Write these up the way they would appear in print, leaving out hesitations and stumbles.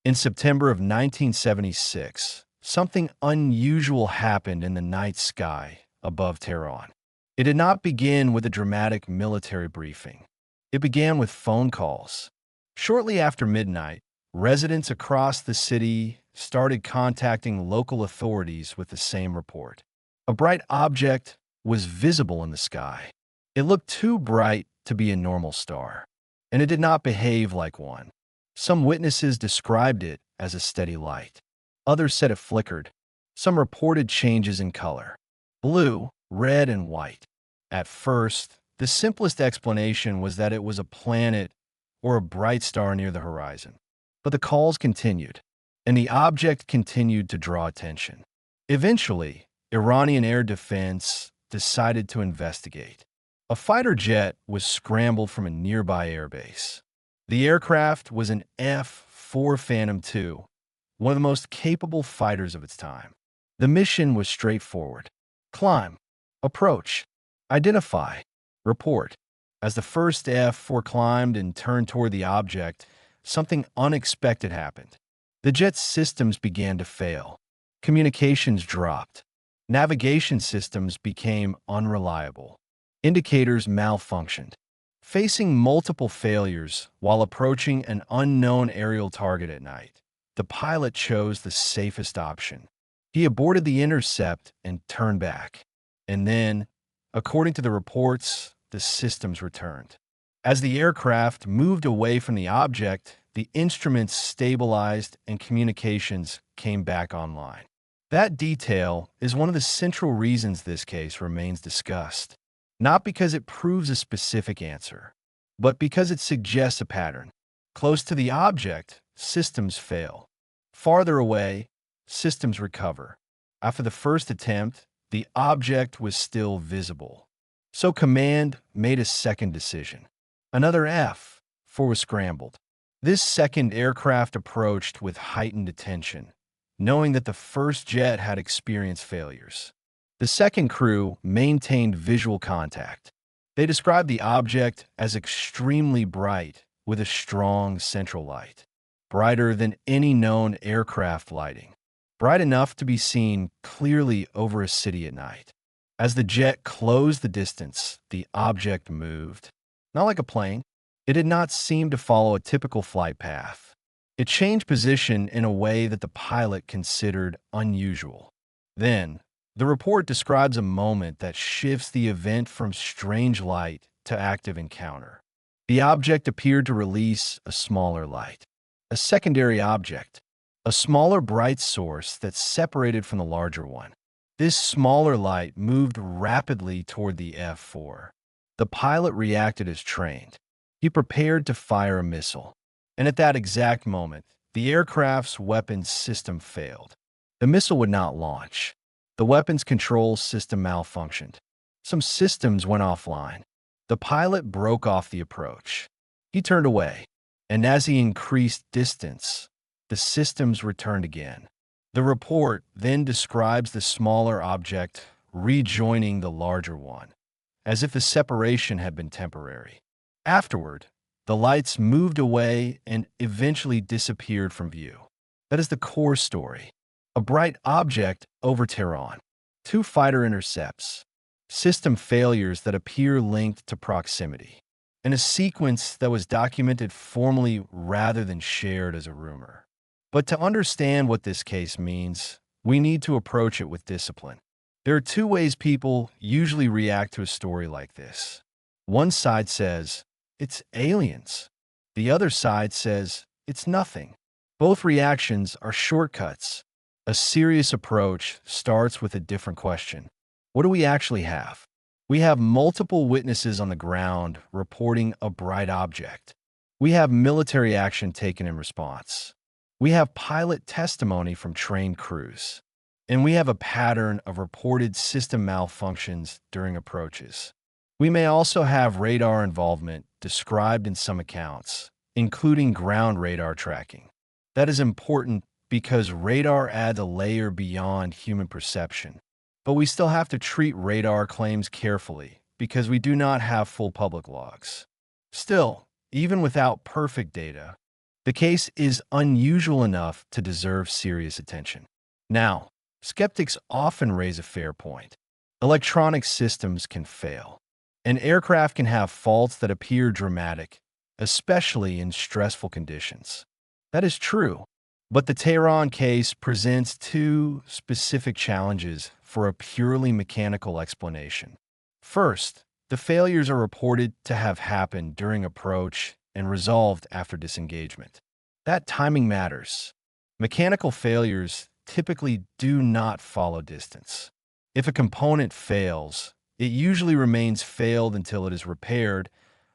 In September of 1976, something unusual happened in the night sky above Tehran. It did not begin with a dramatic military briefing. It began with phone calls. Shortly after midnight, residents across the city started contacting local authorities with the same report. A bright object was visible in the sky. It looked too bright to be a normal star, and it did not behave like one. Some witnesses described it as a steady light. Others said it flickered. Some reported changes in color: blue, red, and white. At first, the simplest explanation was that it was a planet or a bright star near the horizon. But the calls continued, and the object continued to draw attention. Eventually, Iranian air defense decided to investigate. A fighter jet was scrambled from a nearby airbase. The aircraft was an F-4 Phantom II, one of the most capable fighters of its time. The mission was straightforward: climb, approach, identify, report. As the first F-4 climbed and turned toward the object, something unexpected happened. The jet's systems began to fail. Communications dropped. Navigation systems became unreliable. Indicators malfunctioned. Facing multiple failures while approaching an unknown aerial target at night, the pilot chose the safest option. He aborted the Intercept and turned back. And then, according to the reports, the systems returned. As the aircraft moved away from the object, the instruments stabilized and communications came back online. That detail is one of the central reasons this case remains discussed. Not because it proves a specific answer, but because it suggests a pattern. Close to the object, systems fail. Farther away, systems recover. After the first attempt, the object was still visible. So command made a second decision. Another F-4 was scrambled. This second aircraft approached with heightened attention, knowing that the first jet had experienced failures. The second crew maintained visual contact. They described the object as extremely bright with a strong central light, brighter than any known aircraft lighting, bright enough to be seen clearly over a city at night. As the jet closed the distance, the object moved. Not like a plane. It did not seem to follow a typical flight path. It changed position in a way that the pilot considered unusual. Then, the report describes a moment that shifts the event from strange light to active encounter. The object appeared to release a smaller light, a secondary object, a smaller bright source that separated from the larger one. This smaller light moved rapidly toward the F-4. The pilot reacted as trained. He prepared to fire a missile. And at that exact moment, the aircraft's weapons system failed. The missile would not launch. The weapons control system malfunctioned. Some systems went offline. The pilot broke off the approach. He turned away, and as he increased distance, the systems returned again. The report then describes the smaller object rejoining the larger one, as if the separation had been temporary. Afterward, the lights moved away and eventually disappeared from view. That is the core story. A bright object over Tehran, 2 fighter intercepts, system failures that appear linked to proximity, and a sequence that was documented formally rather than shared as a rumor. But to understand what this case means, we need to approach it with discipline. There are 2 ways people usually react to a story like this. One side says, it's aliens. The other side says, it's nothing. Both reactions are shortcuts. A serious approach starts with a different question. What do we actually have? We have multiple witnesses on the ground reporting a bright object. We have military action taken in response. We have pilot testimony from trained crews. And we have a pattern of reported system malfunctions during approaches. We may also have radar involvement described in some accounts, including ground radar tracking. That is important because radar adds a layer beyond human perception. But we still have to treat radar claims carefully because we do not have full public logs. Still, even without perfect data, The case is unusual enough to deserve serious attention. Now, skeptics often raise a fair point. Electronic systems can fail. An aircraft can have faults that appear dramatic, especially in stressful conditions. That is true, but the Tehran case presents two specific challenges for a purely mechanical explanation. First, the failures are reported to have happened during approach and resolved after disengagement. That timing matters. Mechanical failures typically do not follow distance. If a component fails, it usually remains failed until it is repaired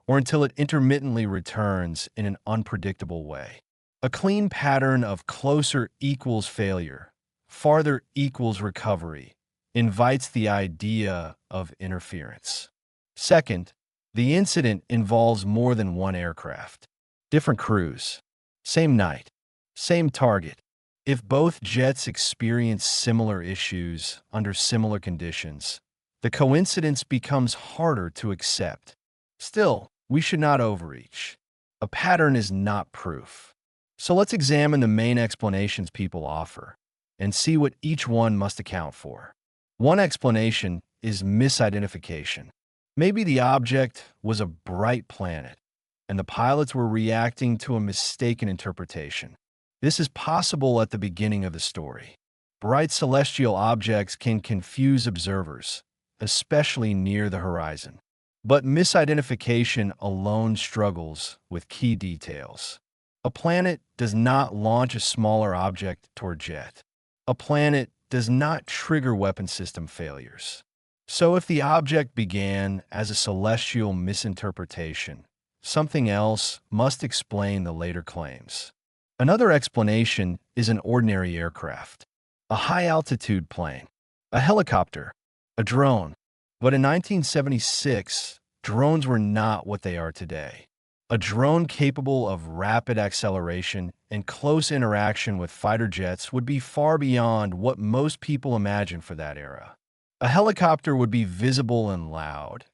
or until it intermittently returns in an unpredictable way. A clean pattern of closer equals failure, farther equals recovery, invites the idea of interference. Second, the incident involves more than one aircraft. Different crews, same night, same target. If both jets experience similar issues under similar conditions, the coincidence becomes harder to accept. Still, we should not overreach. A pattern is not proof. So let's examine the main explanations people offer and see what each one must account for. One explanation is misidentification. Maybe the object was a bright planet, and the pilots were reacting to a mistaken interpretation. This is possible at the beginning of the story. Bright celestial objects can confuse observers, especially near the horizon. But misidentification alone struggles with key details. A planet does not launch a smaller object toward jet. A planet does not trigger weapon system failures. So if the object began as a celestial misinterpretation, something else must explain the later claims. Another explanation is an ordinary aircraft, a high-altitude plane, a helicopter, a drone. But in 1976, drones were not what they are today. A drone capable of rapid acceleration and close interaction with fighter jets would be far beyond what most people imagine for that era. A helicopter would be visible and loud,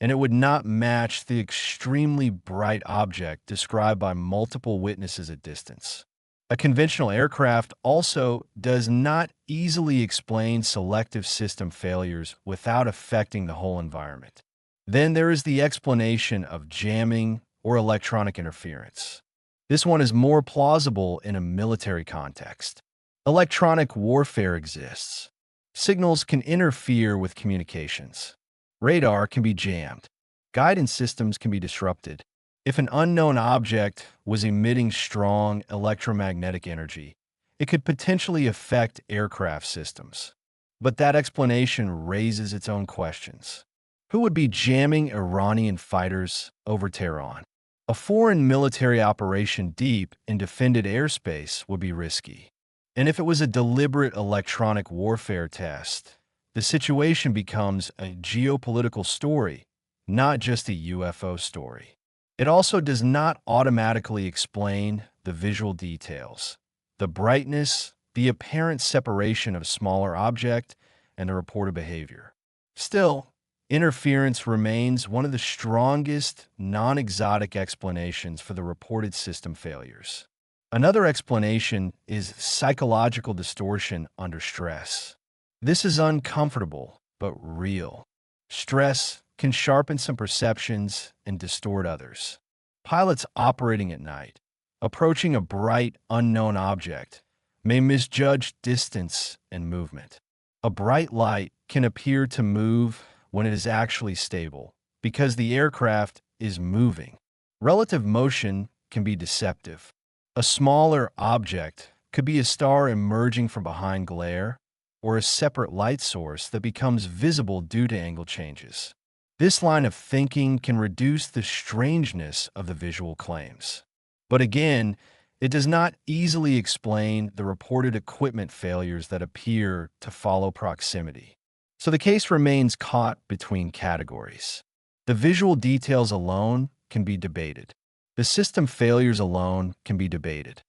and it would not match the extremely bright object described by multiple witnesses at distance. A conventional aircraft also does not easily explain selective system failures without affecting the whole environment. Then there is the explanation of jamming or electronic interference. This one is more plausible in a military context. Electronic warfare exists. Signals can interfere with communications. Radar can be jammed. Guidance systems can be disrupted. If an unknown object was emitting strong electromagnetic energy, it could potentially affect aircraft systems. But that explanation raises its own questions. Who would be jamming Iranian fighters over Tehran? A foreign military operation deep in defended airspace would be risky. And if it was a deliberate electronic warfare test, the situation becomes a geopolitical story, not just a UFO story. It also does not automatically explain the visual details, the brightness, the apparent separation of smaller object, and the reported behavior. Still, interference remains one of the strongest non-exotic explanations for the reported system failures. Another explanation is psychological distortion under stress. This is uncomfortable, but real. Stress can sharpen some perceptions and distort others. Pilots operating at night, approaching a bright, unknown object, may misjudge distance and movement. A bright light can appear to move when it is actually stable, because the aircraft is moving. Relative motion can be deceptive. A smaller object could be a star emerging from behind glare, or a separate light source that becomes visible due to angle changes. This line of thinking can reduce the strangeness of the visual claims. But again, it does not easily explain the reported equipment failures that appear to follow proximity. So the case remains caught between categories. The visual details alone can be debated. The system failures alone can be debated.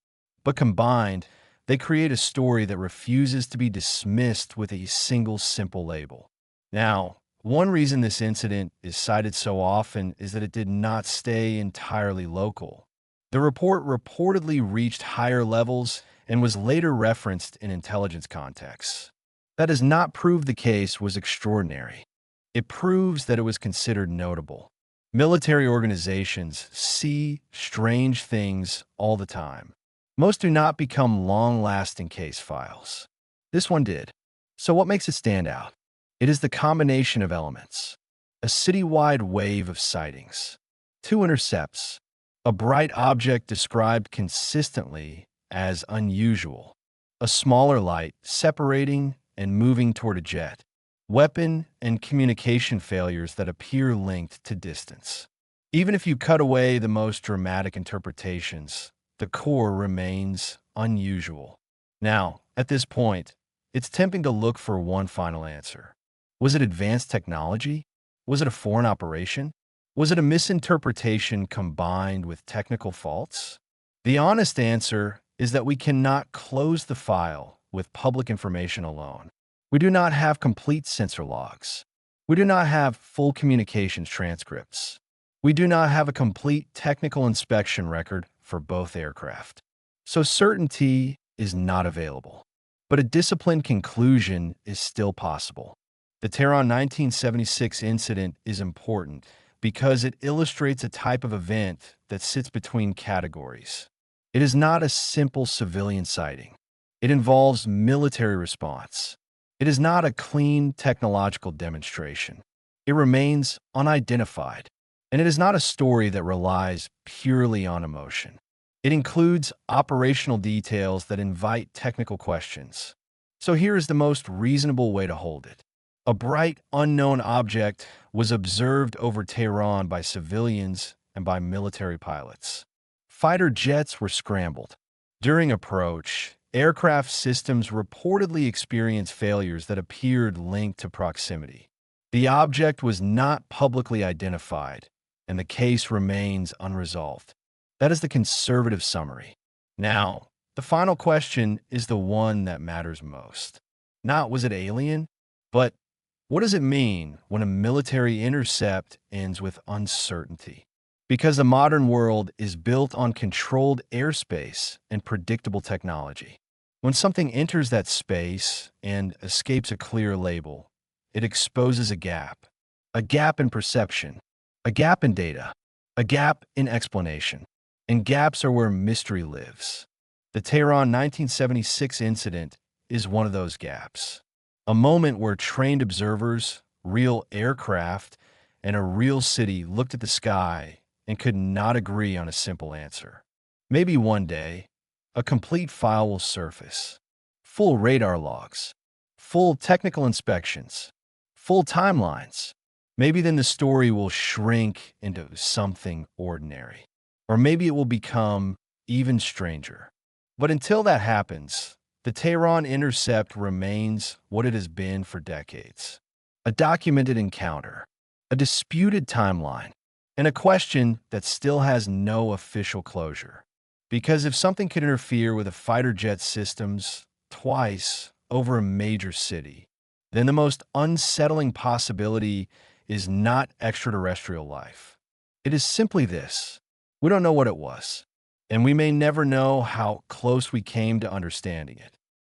But combined, they create a story that refuses to be dismissed with a single simple label. Now, one reason this incident is cited so often is that it did not stay entirely local. The report reportedly reached higher levels and was later referenced in intelligence contexts. That does not prove the case was extraordinary. It proves that it was considered notable. Military organizations see strange things all the time. Most do not become long-lasting case files. This one did. So what makes it stand out? It is the combination of elements. A citywide wave of sightings. 2 intercepts. A bright object described consistently as unusual. A smaller light separating and moving toward a jet. Weapon and communication failures that appear linked to distance. Even if you cut away the most dramatic interpretations, the core remains unusual. Now, at this point, it's tempting to look for one final answer. Was it advanced technology? Was it a foreign operation? Was it a misinterpretation combined with technical faults? The honest answer is that we cannot close the file with public information alone. We do not have complete sensor logs. We do not have full communications transcripts. We do not have a complete technical inspection record for both aircraft. So certainty is not available. But a disciplined conclusion is still possible. The Tehran 1976 incident is important because it illustrates a type of event that sits between categories. It is not a simple civilian sighting. It involves military response. It is not a clean technological demonstration. It remains unidentified. And it is not a story that relies purely on emotion. It includes operational details that invite technical questions. So here is the most reasonable way to hold it. A bright, unknown object was observed over Tehran by civilians and by military pilots. Fighter jets were scrambled. During approach, aircraft systems reportedly experienced failures that appeared linked to proximity. The object was not publicly identified, and the case remains unresolved. That is the conservative summary. Now, the final question is the one that matters most. Not was it alien, but what does it mean when a military intercept ends with uncertainty? Because the modern world is built on controlled airspace and predictable technology. When something enters that space and escapes a clear label, it exposes a gap in perception, a gap in data, a gap in explanation. And gaps are where mystery lives. The Tehran 1976 incident is one of those gaps. A moment where trained observers, real aircraft, and a real city looked at the sky and could not agree on a simple answer. Maybe one day, a complete file will surface. Full radar logs, full technical inspections, full timelines. Maybe then the story will shrink into something ordinary. Or maybe it will become even stranger. But until that happens, the Tehran Intercept remains what it has been for decades. A documented encounter, a disputed timeline, and a question that still has no official closure. Because if something could interfere with a fighter jet systems twice over a major city, then the most unsettling possibility is not extraterrestrial life. It is simply this. We don't know what it was, and we may never know how close we came to understanding it.